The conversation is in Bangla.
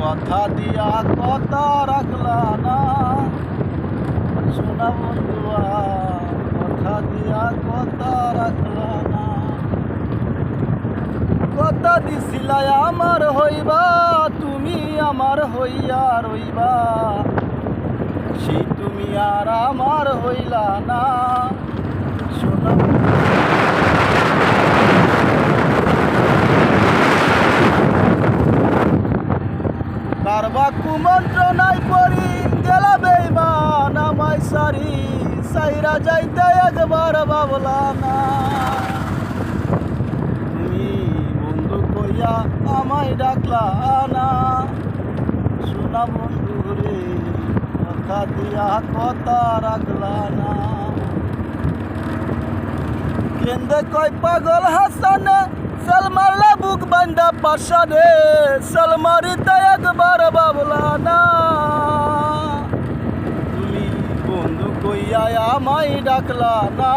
কথা দিয়া কথা রাখলা না সোনা বন্ধুয়া, কথা দিয়া কথা রাখলা না। কথা দিছিলাই আমার হইবা, তুমি আমার হইয়া রইবা, সেই তুমি আর আমার হইলা না সোনা। কারবা কুমন্ত্রণায় পড়ি গেলা বেইমান আমায় সারি, সাইরা যাইতে একবার ভাবলা না। তুমি বন্ধু কইয়া আমায় ডাকলা না সোনা বন্ধু রে, কথা দিয়া কথা রাখলা না। কেন্দে কয় পাগল হাসানে সালমারলা বুক বান্দা পাশানে, সালমারিতে একবার ভাবলা না। তুমি বন্ধু কইয়া আমায় ডাকলা না।